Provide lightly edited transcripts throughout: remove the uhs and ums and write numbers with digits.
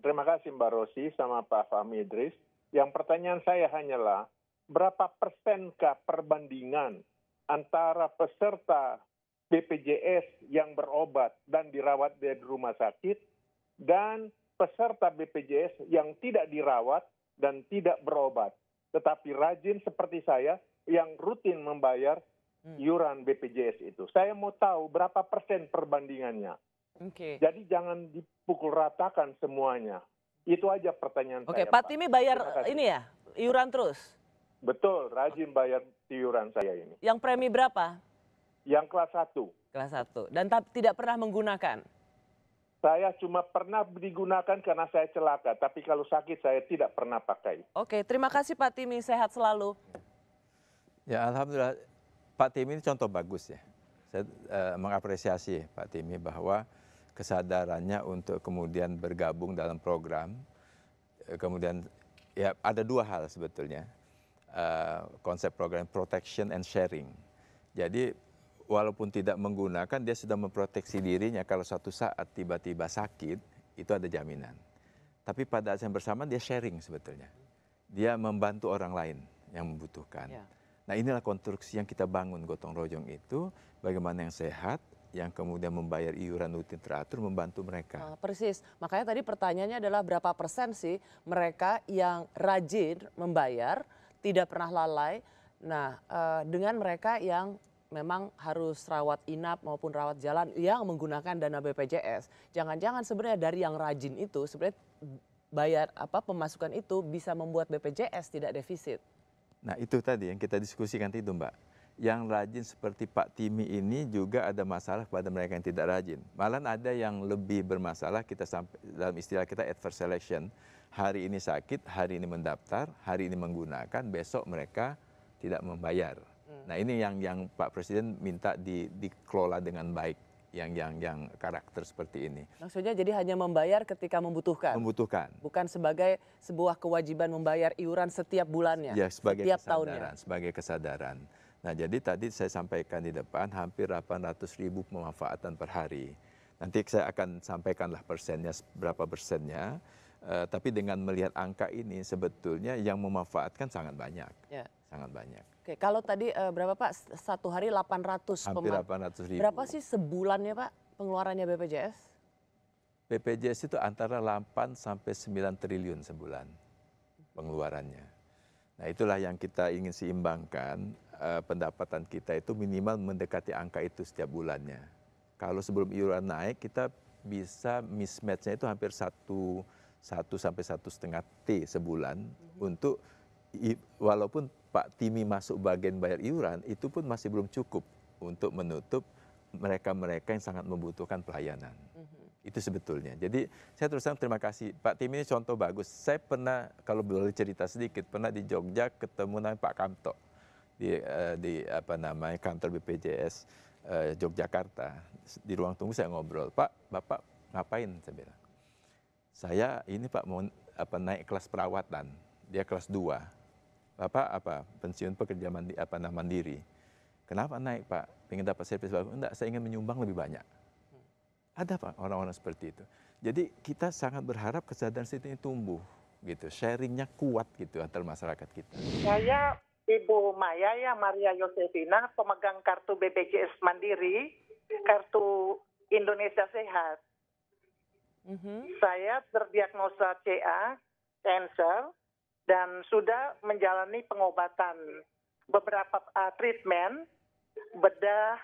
Terima kasih Mbak Rosi sama Pak Fahmi Idris. Yang pertanyaan saya hanyalah, berapa persenkah perbandingan antara peserta BPJS yang berobat dan dirawat di rumah sakit dan peserta BPJS yang tidak dirawat dan tidak berobat, tetapi rajin seperti saya yang rutin membayar iuran BPJS itu. Saya mau tahu berapa persen perbandingannya. Jadi jangan dipukul ratakan semuanya. Itu aja pertanyaan saya. Pak Timi bayar ini ya, iuran terus? Betul, rajin bayar iuran saya ini. Yang premi berapa? Yang kelas 1. Kelas 1. Dan tidak pernah menggunakan? Saya cuma pernah digunakan karena saya celaka, tapi kalau sakit saya tidak pernah pakai. Oke, terima kasih Pak Timi, sehat selalu. Ya, alhamdulillah Pak Timi ini contoh bagus ya. Saya mengapresiasi Pak Timi bahwa kesadarannya untuk kemudian bergabung dalam program, kemudian ya ada dua hal sebetulnya, konsep program protection and sharing. Jadi walaupun tidak menggunakan, dia sudah memproteksi dirinya kalau suatu saat tiba-tiba sakit, itu ada jaminan. Tapi pada saat yang bersamaan dia sharing sebetulnya. Dia membantu orang lain yang membutuhkan. Ya. Nah inilah konstruksi yang kita bangun gotong royong itu, bagaimana yang sehat, yang kemudian membayar iuran rutin teratur, membantu mereka. Persis, makanya tadi pertanyaannya adalah berapa persen sih mereka yang rajin membayar, tidak pernah lalai, nah dengan mereka yang memang harus rawat inap maupun rawat jalan yang menggunakan dana BPJS. Jangan-jangan sebenarnya dari yang rajin itu sebenarnya bayar pemasukan itu bisa membuat BPJS tidak defisit. Nah itu tadi yang kita diskusikan itu Mbak. Yang rajin seperti Pak Timi ini juga ada masalah pada mereka yang tidak rajin. Malah ada yang lebih bermasalah, kita sampai dalam istilah kita adverse selection. Hari ini sakit, hari ini mendaftar, hari ini menggunakan, besok mereka tidak membayar. Nah ini yang Pak Presiden minta dikelola dengan baik, yang karakter seperti ini. Maksudnya jadi hanya membayar ketika membutuhkan? Membutuhkan. Bukan sebagai sebuah kewajiban membayar iuran setiap bulannya, ya, setiap tahunnya? Sebagai kesadaran. Nah jadi tadi saya sampaikan di depan hampir 800.000 pemanfaatan per hari. Nanti saya akan sampaikanlah persennya, berapa persennya. Tapi dengan melihat angka ini sebetulnya yang memanfaatkan sangat banyak. Ya. Sangat banyak. Oke, kalau tadi berapa Pak? Satu hari 800. Hampir 800.000. Berapa sih sebulannya Pak pengeluarannya BPJS? BPJS itu antara 8 sampai 9 triliun sebulan pengeluarannya. Nah itulah yang kita ingin seimbangkan. Pendapatan kita itu minimal mendekati angka itu setiap bulannya. Kalau sebelum iuran naik kita bisa mismatch-nya itu hampir 1 sampai 1,5 T sebulan untuk walaupun Pak Timi masuk bagian bayar iuran itu pun masih belum cukup untuk menutup mereka-mereka yang sangat membutuhkan pelayanan. Itu sebetulnya. Jadi saya terus terang terima kasih Pak Timi ini contoh bagus. Saya pernah kalau boleh cerita sedikit pernah di Jogja ketemu dengan Pak Kamto. Di kantor BPJS Yogyakarta, di ruang tunggu saya ngobrol, Pak, Bapak ngapain? Saya bilang, saya ini Pak mau naik kelas perawatan, dia kelas 2, Bapak pensiun pekerja mandiri. Kenapa naik Pak? Pengen dapat servis bagus? Enggak, saya ingin menyumbang lebih banyak. Ada Pak orang-orang seperti itu. Jadi kita sangat berharap kesadaran ini tumbuh, gitu, sharingnya kuat gitu antar masyarakat kita. Saya Ibu Maya Maria Yosefina, pemegang kartu BPJS Mandiri, kartu Indonesia Sehat. Saya terdiagnosa CA, cancer, dan sudah menjalani pengobatan beberapa treatment, bedah,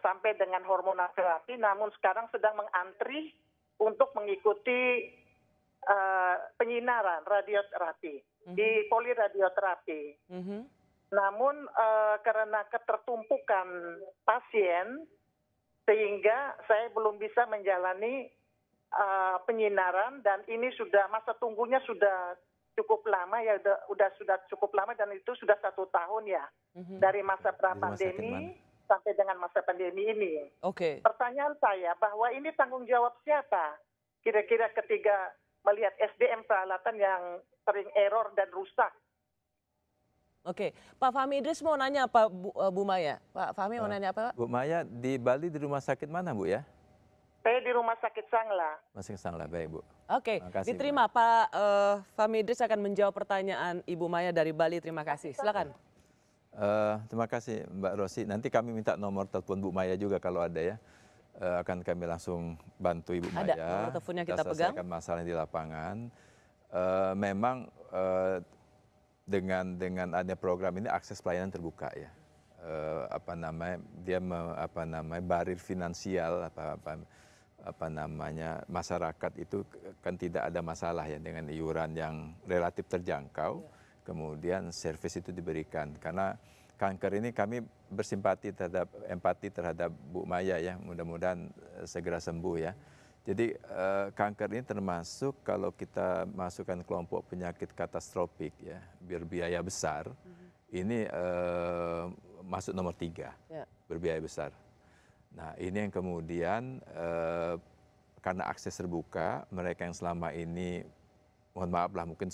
sampai dengan hormonal terapi, namun sekarang sedang mengantri untuk mengikuti penyinaran radioterapi. Di poliradioterapi. Namun karena ketertumpukan pasien sehingga saya belum bisa menjalani penyinaran dan ini sudah masa tunggunya sudah cukup lama ya sudah cukup lama dan itu sudah 1 tahun ya dari masa pra-pandemi sampai dengan masa pandemi ini. Oke. Pertanyaan saya bahwa ini tanggung jawab siapa? Kira-kira ketiga melihat SDM peralatan yang sering error dan rusak. Oke, Pak Fahmi Idris mau nanya apa Bu Maya? Pak Fahmi mau nanya apa? Bu Maya di Bali di rumah sakit mana Bu ya? Saya di Rumah Sakit Sangla. Masih Sangla, baik Bu. Oke, Makasih, diterima Pak Fahmi Idris akan menjawab pertanyaan Ibu Maya dari Bali. Terima kasih. Silakan. Terima kasih Mbak Rosi. Nanti kami minta nomor telepon Bu Maya juga kalau ada ya. Akan kami langsung bantu Ibu Maya. Ada, nomor teleponnya kita pegang. Selesaikan masalah di lapangan. Memang dengan ada program ini akses pelayanan terbuka ya. Barir finansial masyarakat itu kan tidak ada masalah ya dengan iuran yang relatif terjangkau. Kemudian servis itu diberikan karena kanker ini kami empati terhadap Bu Maya ya, mudah-mudahan segera sembuh ya. Jadi kanker ini termasuk kalau kita masukkan kelompok penyakit katastrofik ya, berbiaya besar, ini masuk nomor 3, berbiaya besar. Nah ini yang kemudian karena akses terbuka, mereka yang selama ini, mohon maaf lah mungkin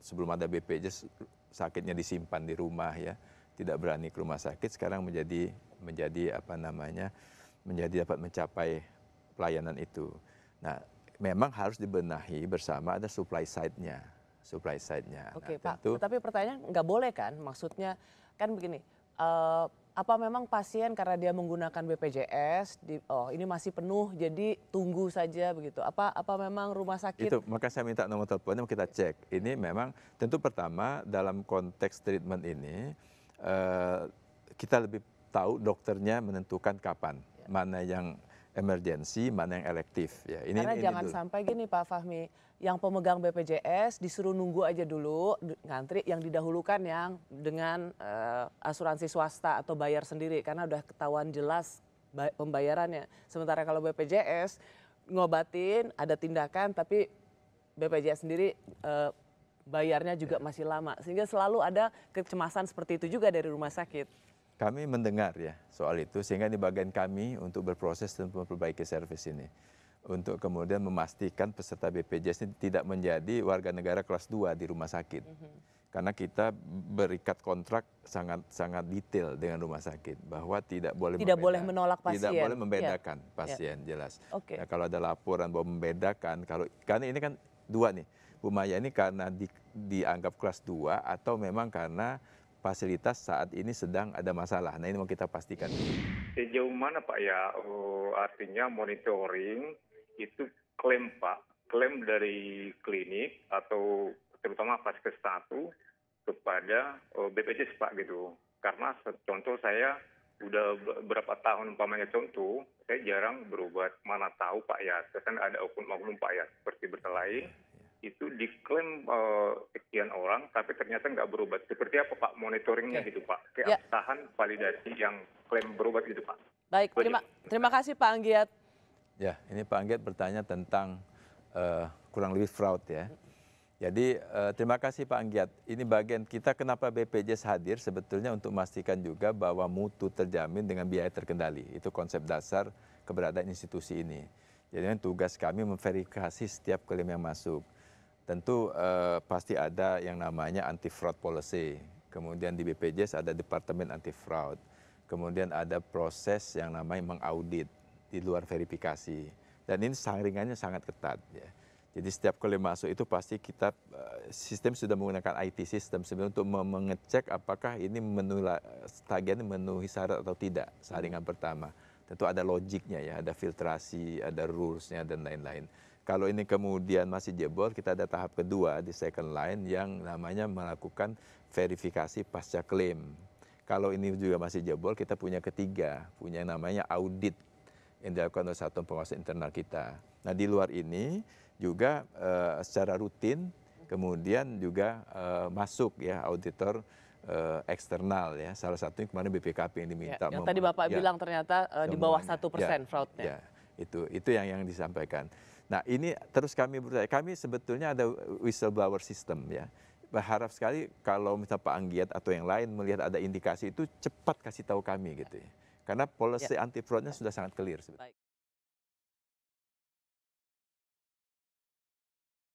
sebelum ada BPJS sakitnya disimpan di rumah ya, tidak berani ke rumah sakit, sekarang menjadi dapat mencapai pelayanan itu. Nah, memang harus dibenahi bersama ada supply side-nya. Oke, nah, Pak, tapi pertanyaannya nggak boleh kan? Maksudnya kan begini, apa memang pasien karena dia menggunakan BPJS, ini masih penuh jadi tunggu saja begitu? Apa memang rumah sakit? Itu, maka saya minta nomor teleponnya kita cek. Ini memang tentu pertama dalam konteks treatment ini, kita lebih tahu dokternya menentukan kapan, mana yang emergensi, mana yang elektif. Ya, Karena jangan sampai gini Pak Fahmi, yang pemegang BPJS disuruh nunggu aja dulu, ngantri yang didahulukan yang dengan asuransi swasta atau bayar sendiri. Karena udah ketahuan jelas pembayarannya. Sementara kalau BPJS ngobatin, ada tindakan tapi BPJS sendiri bayarnya juga masih lama. Sehingga selalu ada kecemasan seperti itu juga dari rumah sakit. Kami mendengar ya soal itu, sehingga di bagian kami untuk berproses dan memperbaiki servis ini. Untuk kemudian memastikan peserta BPJS ini tidak menjadi warga negara kelas 2 di rumah sakit. Karena kita berikat kontrak sangat detail dengan rumah sakit. Bahwa tidak boleh menolak pasien. Tidak boleh membedakan pasien, jelas. Okay. Nah, kalau ada laporan bahwa membedakan, karena ini kan 2 nih. Bu Maya ini karena dianggap kelas 2 atau memang karena fasilitas saat ini sedang ada masalah. Nah ini mau kita pastikan. Sejauh mana Pak ya, artinya monitoring itu klaim Pak, klaim dari klinik atau terutama Vaskes 1 kepada BPJS Pak gitu. Karena contoh saya udah berapa tahun umpamanya contoh, saya jarang berobat, mana tahu Pak ya, kan ada oknum-oknum Pak ya, seperti berkelahi. Itu diklaim sekian orang, tapi ternyata nggak berobat. Seperti apa Pak monitoringnya gitu Pak? Keabsahan validasi yang klaim berobat gitu Pak. Baik, terima kasih Pak Anggiat. Ya, ini Pak Anggiat bertanya tentang kurang lebih fraud ya. Jadi terima kasih Pak Anggiat. Ini bagian kita kenapa BPJS hadir sebetulnya untuk memastikan juga bahwa mutu terjamin dengan biaya terkendali. Itu konsep dasar keberadaan institusi ini. Jadi tugas kami memverifikasi setiap klaim yang masuk. Tentu pasti ada yang namanya anti fraud policy. Kemudian di BPJS ada departemen anti fraud. Kemudian ada proses yang namanya mengaudit di luar verifikasi. Dan ini saringannya sangat ketat ya. Jadi setiap kali masuk itu pasti kita sistem sudah menggunakan IT system sebenarnya untuk mengecek apakah ini tagihan memenuhi syarat atau tidak. Saringan pertama. Tentu ada logiknya ya, ada filtrasi, ada rulesnya dan lain-lain. Kalau ini kemudian masih jebol, kita ada tahap kedua di second line yang namanya melakukan verifikasi pasca klaim. Kalau ini juga masih jebol, kita punya ketiga, punya yang namanya audit yang dilakukan oleh satuan pengawas internal kita. Nah di luar ini juga secara rutin, kemudian juga masuk ya auditor eksternal ya. Salah satunya kemarin BPKP yang diminta. Yang tadi Bapak bilang ternyata di bawah 1% fraudnya. Ya, itu yang disampaikan. Nah ini terus kami sebetulnya ada whistleblower system ya. Berharap sekali kalau misalnya Pak Anggiat atau yang lain melihat ada indikasi itu cepat kasih tahu kami gitu ya. Karena policy anti fraudnya sudah sangat clear sebetulnya.